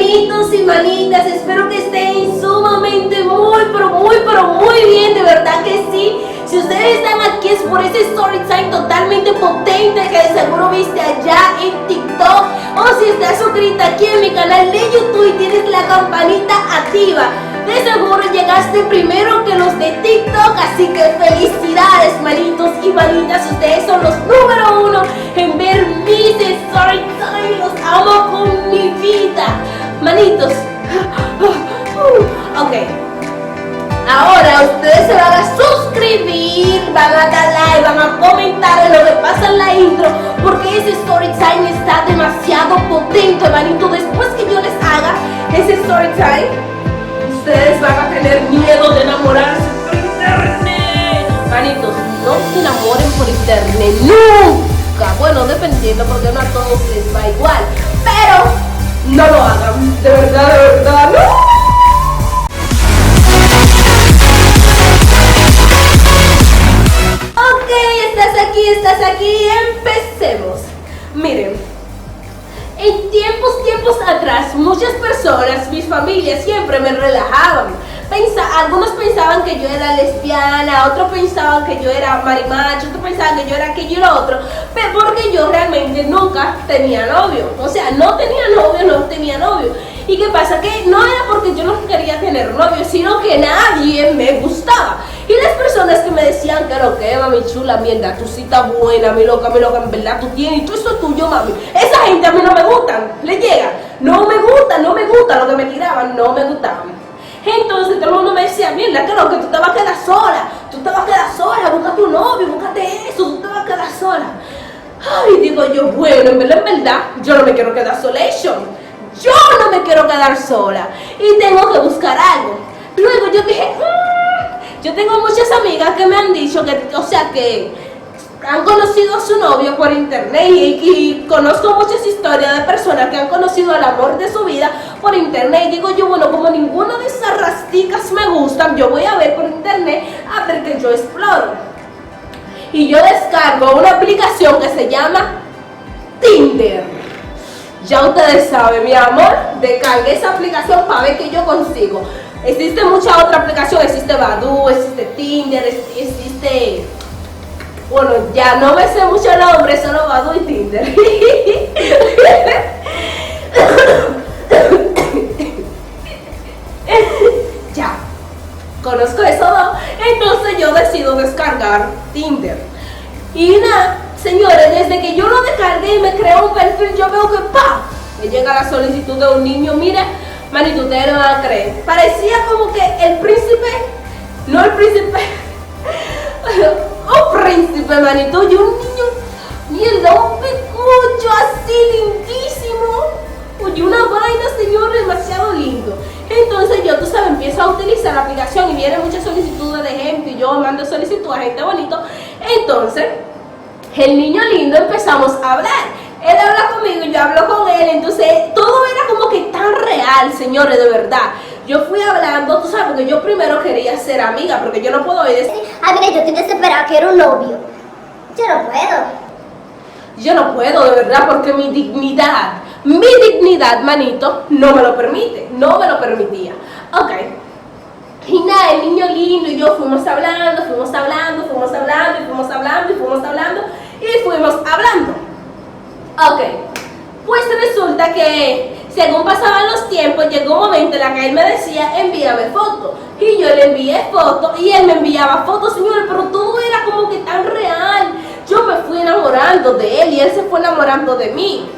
manitos y manitas, espero que estén sumamente muy bien, de verdad que sí. Si ustedes están aquí es por ese story time totalmente potente que de seguro viste allá en TikTok, o si estás suscrita aquí en mi canal de YouTube y tienes la campanita activa, de seguro llegaste primero que los de TikTok, así que felicidades manitos y manitas, ustedes son los número 1 en ver mis story time, los amo con mi vida, manitos. Ok, ahora ustedes se van a suscribir, van a dar like, van a comentar en lo que pasa en la intro, porque ese story time está demasiado potente, manito. Después que yo les haga ese story time, ustedes van a tener miedo de enamorarse por internet. Manitos, no se enamoren por internet, nunca. Bueno, dependiendo, porque no a todos les va igual, pero no lo hagan, de verdad, no. Estás aquí, empecemos. Miren, en tiempos atrás, muchas personas, mis familias, siempre me relajaban. Algunos pensaban que yo era lesbiana, otros pensaban que yo era marimacho, otros pensaban que yo era aquello y lo otro, pero porque yo realmente nunca tenía novio. O sea, no tenía novio. ¿Y qué pasa? Que no era porque yo no quería tener novio, sino que nadie me gustaba. Y las personas que me decían que lo que, mami chula, mierda, tú sí estás buena, mi loca, en verdad tú tienes, y tú eso es tuyo, mami. Esa gente a mí no me gustan, le llega, no me gusta, lo que me tiraban, no me gustaban. Entonces todo el mundo me decía, mierda, que tú te vas a quedar sola, busca tu novio, búscate eso, tú te vas a quedar sola. Ay, digo yo, bueno, en verdad, yo no me quiero quedar solation. Yo no me quiero quedar sola y tengo que buscar algo. Luego yo dije, yo tengo muchas amigas que me han dicho que han conocido a su novio por internet y conozco muchas historias de personas que han conocido al amor de su vida por internet. Y digo yo, bueno, como ninguna de esas rasticas me gustan, yo voy a ver por internet a ver que yo exploro. Y yo descargo una aplicación que se llama Tinder. Ya ustedes saben, mi amor, descargué esa aplicación para ver qué yo consigo. Existe mucha otra aplicación, existe Badoo, existe Tinder, existe... Bueno, ya no me sé mucho el nombre, solo Badoo y Tinder. Ya, conozco esos dos, entonces yo decido descargar Tinder. Y nada, señores, desde que yo lo descargué y me creó un perfil, yo veo que me llega la solicitud de un niño. Mira, manito, ustedes no van a creer. Parecía como que el príncipe, no el príncipe, un príncipe, manito, y un niño, mierda, un picucho así lindísimo. Oye, una vaina, señor, demasiado lindo. Entonces yo, empiezo a utilizar la aplicación y vienen muchas solicitudes de gente y yo mando solicitud a gente bonito. Entonces, el niño lindo empezamos a hablar. Él habla conmigo y yo hablo con él. Entonces, todo era como que tan real, señores, de verdad. Yo fui hablando, porque yo primero quería ser amiga, porque yo no puedo ir. Mira, yo estoy desesperada, quiero un novio. Yo no puedo, de verdad, porque mi dignidad, manito, no me lo permite, no me lo permitía. Ok. Y nada, el niño lindo y yo fuimos hablando. Ok, pues resulta que según pasaban los tiempos, llegó un momento en el que él me decía, envíame fotos. Y yo le envié fotos y él me enviaba fotos, señores, pero todo era como que tan real. Yo me fui enamorando de él y él se fue enamorando de mí.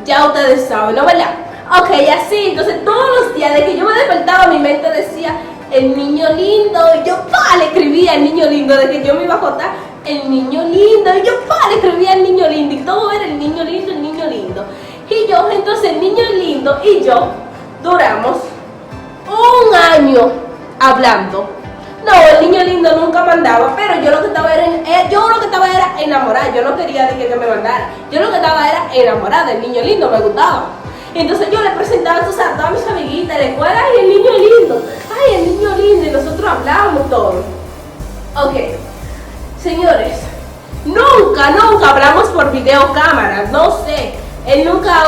Ya ustedes saben, ¿no, verdad? Ok, así, entonces todos los días de que yo me despertaba, mi mente decía, el niño lindo, y yo le escribía el niño lindo, de que yo me iba a acostar, el niño lindo, y yo le escribía el niño lindo, y todo era el niño lindo. Y yo, entonces el niño lindo y yo duramos un año hablando. No, el niño lindo nunca mandaba, pero yo lo que estaba era enamorada. Yo no quería que me mandara. Yo lo que estaba era enamorada. El niño lindo me gustaba. Entonces yo le presentaba a todas mis amiguitas de la escuela, ay, el niño lindo, y nosotros hablábamos todo. Ok, señores, nunca hablamos por videocámara, no sé. Él nunca,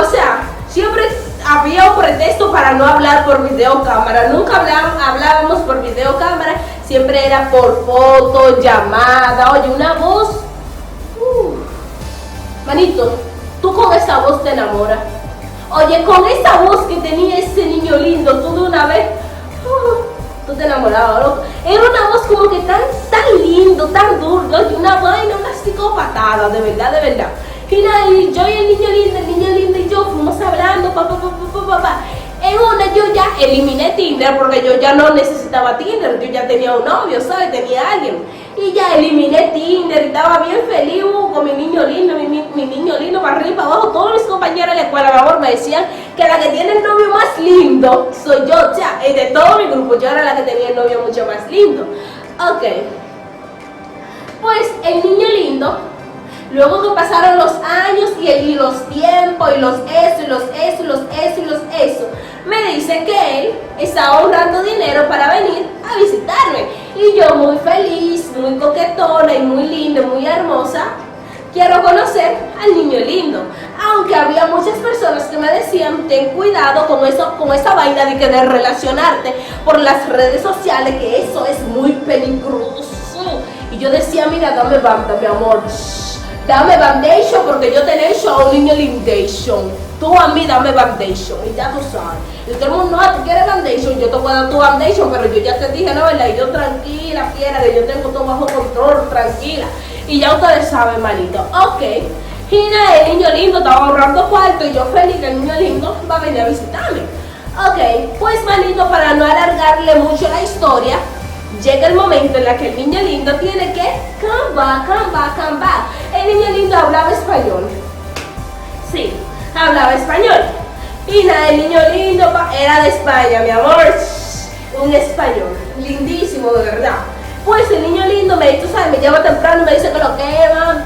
había un pretexto para no hablar por videocámara. Nunca hablábamos por videocámara, siempre era por foto, llamada. Oye, una voz. Manito, tú con esa voz te enamoras. Oye, con esa voz que tenía ese niño lindo, tú de una vez, tú te enamorabas, loco. Era una voz como que tan lindo, tan dulce, oye, una vaina, una psicopatada, de verdad, de verdad. Y yo y el niño lindo y yo fuimos hablando, En una yo ya eliminé Tinder porque yo ya no necesitaba Tinder, yo ya tenía un novio, ¿sabes? Tenía alguien. Y ya eliminé Tinder y estaba bien feliz con mi niño lindo, mi niño lindo para arriba y para abajo. Todos mis compañeros de la escuela, mi amor, me decían que la que tiene el novio más lindo soy yo. O sea, de todo mi grupo, yo era la que tenía el novio mucho más lindo. Ok. Pues el niño lindo, luego que pasaron los años y los tiempos y los eso, me dice que él está ahorrando dinero para venir a visitarme. Y yo muy feliz, muy coquetona y muy linda, muy hermosa, quiero conocer al niño lindo. Aunque había muchas personas que me decían, ten cuidado con eso, con esa vaina de relacionarte por las redes sociales, que eso es muy peligroso. Y yo decía, mira, dame banda, mi amor. Dame bandation porque yo te hecho a un niño lindation. Tú a mí dame bandation y ya tú sabes. Y todo el mundo, no, tú quieres bandation, yo te puedo dar tu bandation, pero yo ya te dije, no, ¿verdad? Y yo tranquila, fiera, que yo tengo todo bajo control, tranquila. Y ya ustedes saben, manito. Ok. Y nada, el niño lindo estaba ahorrando cuarto y yo feliz que el niño lindo va a venir a visitarme. Ok, pues manito, para no alargarle mucho la historia, llega el momento en el que el niño lindo tiene que come back. El niño lindo hablaba español. Sí, hablaba español. Y nada, el niño lindo era de España, mi amor. Un español, lindísimo, de verdad. Pues el niño lindo tú sabes, me llama temprano y me dice que lo que va.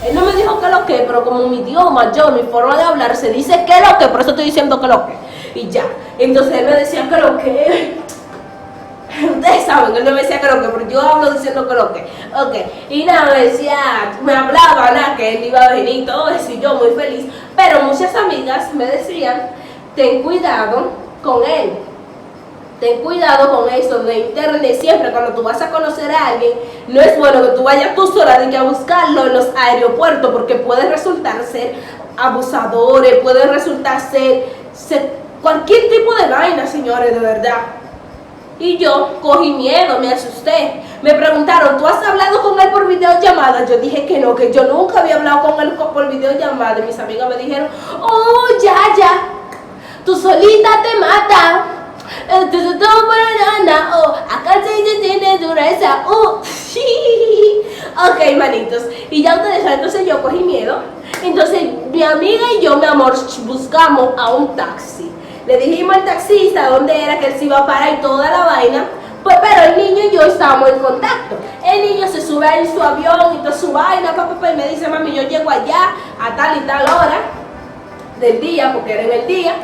Él no me dijo que lo que, pero como mi idioma, mi forma de hablar se dice que lo que, por eso estoy diciendo que lo que. Y ya. Entonces él me decía que lo que. Ustedes saben que él no me decía que lo que, pero yo hablo diciendo que lo que. Ok. Y nada, me hablaba, nada, que él iba a venir y todo eso, y yo muy feliz. Pero muchas amigas me decían, ten cuidado con él. Ten cuidado con eso de internet. Siempre cuando tú vas a conocer a alguien, no es bueno que tú vayas tú sola de que a buscarlo en los aeropuertos, porque puede resultar ser abusadores, puede resultar ser cualquier tipo de vaina, señores, de verdad. Y yo cogí miedo, me asusté. Me preguntaron, ¿tú has hablado con él por videollamada? Yo dije que no, que yo nunca había hablado con él por videollamada. Y mis amigas me dijeron, oh, ya, tú solita te mata. Acá se tiene dureza. Ok, manitos. Y ya ustedes saben, entonces yo cogí miedo. Entonces mi amiga y yo, mi amor, buscamos a un taxi. Le dijimos al taxista dónde era que él se iba a parar y toda la vaina. Pues, pero el niño y yo estábamos en contacto. El niño se sube en su avión y toda su vaina, y me dice, mami, yo llego allá a tal y tal hora del día, porque era en el día,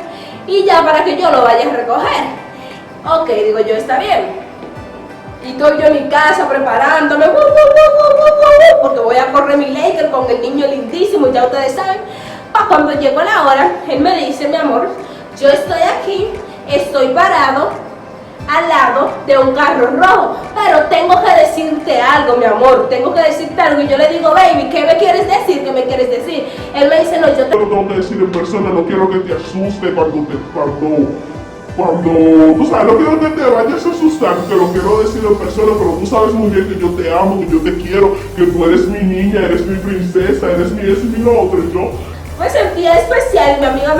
y ya para que yo lo vaya a recoger. Ok, digo yo, está bien. Y estoy yo en mi casa preparándome, porque voy a correr mi Laker con el niño lindísimo, y ya ustedes saben. Cuando llegó la hora, él me dice, mi amor, yo estoy aquí, estoy parado al lado de un carro rojo, pero tengo que decirte algo, mi amor, tengo que decirte algo. Y yo le digo, baby, ¿qué me quieres decir? ¿Qué me quieres decir? Él me dice, no, yo te lo tengo que decir en persona, no quiero que te asuste cuando tú sabes, no quiero que te vayas a asustar, te lo quiero decir en persona, pero tú sabes muy bien que yo te amo, que yo te quiero, que tú eres mi niña, eres mi princesa, eres mi eso y mi lo otro. Y yo me sentía especial. Mi amiga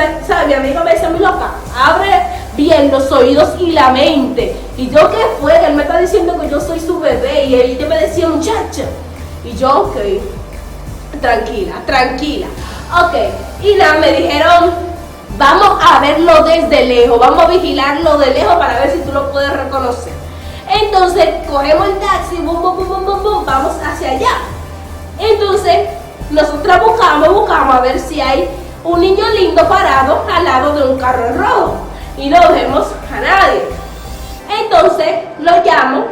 me dice, mi loca, abre bien los oídos y la mente. Y yo, ¿qué fue? Él me está diciendo que yo soy su bebé, y ella me decía, muchacha. Y yo, ok, tranquila. Ok, y nada, me dijeron, vamos a verlo desde lejos, vamos a vigilarlo de lejos para ver si tú lo puedes reconocer. Entonces, cogemos el taxi, vamos hacia allá. Entonces, nosotros buscamos a ver si hay un niño lindo parado al lado de un carro rojo. Y no vemos a nadie. Entonces, lo llamo.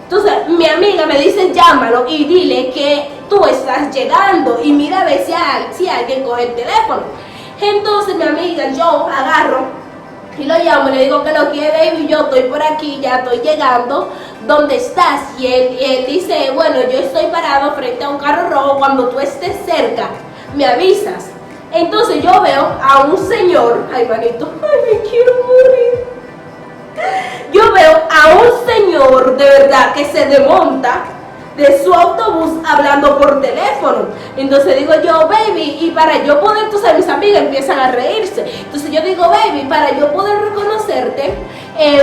Entonces, mi amiga me dice, llámalo y dile que tú estás llegando. Y mira a ver si alguien coge el teléfono. Entonces mi amiga, yo agarro y lo llamo y le digo que lo que baby, yo estoy por aquí, ya estoy llegando, ¿dónde estás? Y él dice, bueno, yo estoy parado frente a un carro rojo, cuando tú estés cerca, me avisas. Entonces yo veo a un señor, ay manito, ay me quiero morir. Yo veo a un señor de verdad que se desmonta de su autobús hablando por teléfono. Entonces digo yo, baby, y para yo poder, entonces mis amigas empiezan a reírse. Entonces yo digo, baby, para yo poder reconocerte,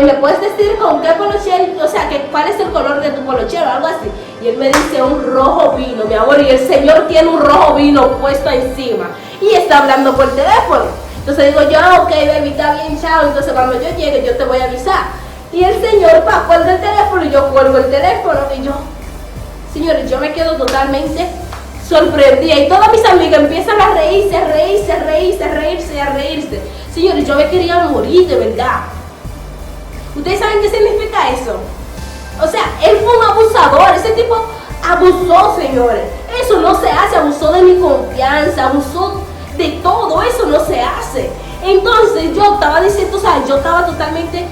¿me puedes decir con qué poloche, o sea, cuál es el color de tu polochero o algo así? Y él me dice un rojo vino, mi amor, y el señor tiene un rojo vino puesto encima y está hablando por teléfono. Entonces digo yo, ok, baby, está bien, chao. Entonces cuando yo llegue yo te voy a avisar. Y el señor cuelga el teléfono y yo cuelgo el teléfono y yo, señores, yo me quedo totalmente sorprendida y todas mis amigas empiezan a reírse, a reírse, a reírse, a reírse, a reírse. Señores, yo me quería morir de verdad. ¿Ustedes saben qué significa eso? O sea, él fue un abusador, ese tipo abusó, señores. Eso no se hace, abusó de mi confianza, abusó de todo, eso no se hace. Entonces yo estaba diciendo, o sea, yo estaba totalmente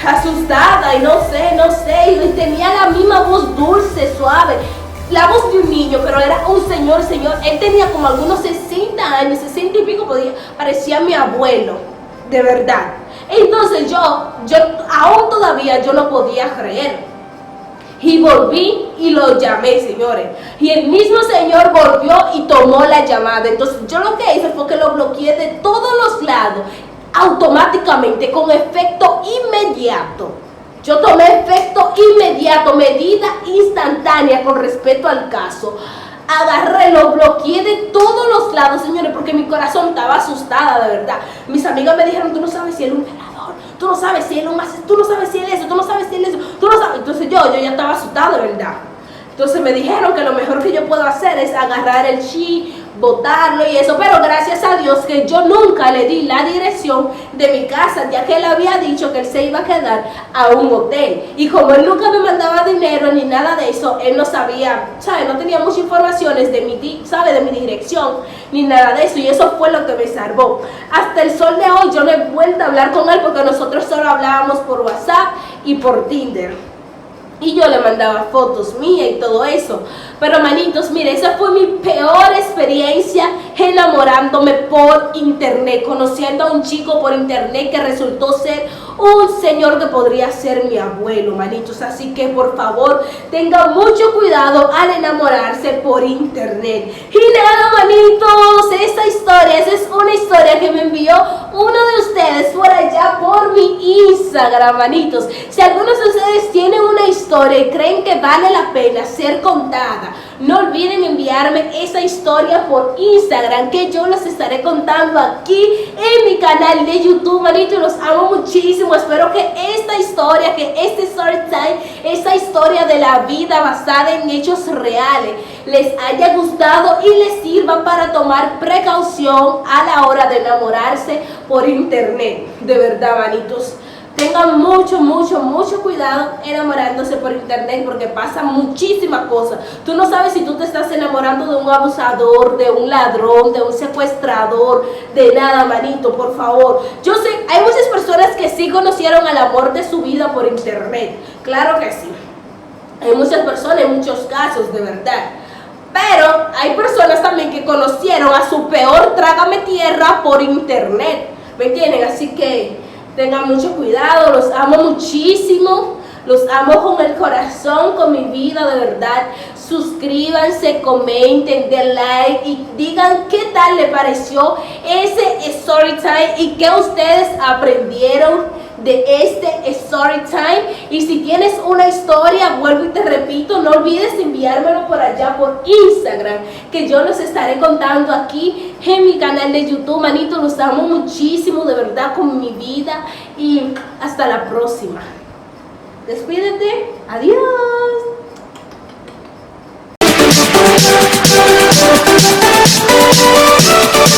asustada y no sé, y tenía la misma voz dulce, suave, la voz de un niño, pero era un señor, él tenía como algunos 60 años, 60 y pico, parecía mi abuelo, de verdad. Entonces yo aún todavía yo no podía creer. Y volví y lo llamé, señores. Y el mismo señor volvió y tomó la llamada. Entonces yo lo que hice fue que lo bloqueé de todos los lados, automáticamente, con efecto inmediato. Yo tomé efecto inmediato, medida instantánea con respecto al caso. Agarré, lo bloqueé de todos los lados, señores, porque mi corazón estaba asustada, de verdad. Mis amigas me dijeron, tú no sabes si él es un violador, tú no sabes si él es un asesino, tú no sabes si él es eso, tú no sabes si él es eso, tú no sabes. Entonces yo ya estaba asustada, de verdad. Entonces me dijeron que lo mejor que yo puedo hacer es agarrar el chi, botarlo y eso, pero gracias a Dios que yo nunca le di la dirección de mi casa, ya que él había dicho que él se iba a quedar a un hotel, y como él nunca me mandaba dinero ni nada de eso, él no sabía, ¿sabe? No tenía muchas informaciones de mi, ¿sabe? De mi dirección, ni nada de eso, y eso fue lo que me salvó. Hasta el sol de hoy yo no he vuelto a hablar con él, porque nosotros solo hablábamos por WhatsApp y por Tinder. Y yo le mandaba fotos mías y todo eso. Pero manitos, mire, esa fue mi peor experiencia enamorándome por internet, conociendo a un chico por internet que resultó ser un señor que podría ser mi abuelo, manitos. Así que por favor, tengan mucho cuidado al enamorarse por internet. Y nada, manitos, esa es una historia que me envió uno de ustedes por allá por mi Instagram, manitos. Si algunos de ustedes tienen una historia y creen que vale la pena ser contada, no olviden enviarme esa historia por Instagram, que yo los estaré contando aquí en mi canal de YouTube, manitos. Los amo muchísimo. Espero que esta historia, que este story time, esta historia de la vida basada en hechos reales, les haya gustado y les sirva para tomar precaución a la hora de enamorarse por internet. De verdad, manitos, tengan mucho cuidado enamorándose por internet, porque pasa muchísimas cosas. Tú no sabes si tú te estás enamorando de un abusador, de un ladrón, de un secuestrador, de nada, manito, por favor. Yo sé, hay muchas personas que sí conocieron al amor de su vida por internet. Claro que sí. Hay muchas personas, en muchos casos, de verdad. Pero hay personas también que conocieron a su peor trágame tierra por internet. ¿Me entienden? Así que tengan mucho cuidado, los amo muchísimo, los amo con el corazón, con mi vida, de verdad. Suscríbanse, comenten, den like y digan qué tal les pareció ese story time y qué ustedes aprendieron de este story time. Y si tienes una historia, vuelvo y te repito, no olvides enviármelo por allá por Instagram, que yo los estaré contando aquí en mi canal de YouTube, manitos. Los amo muchísimo, de verdad, con mi vida, y hasta la próxima. Despídete, adiós.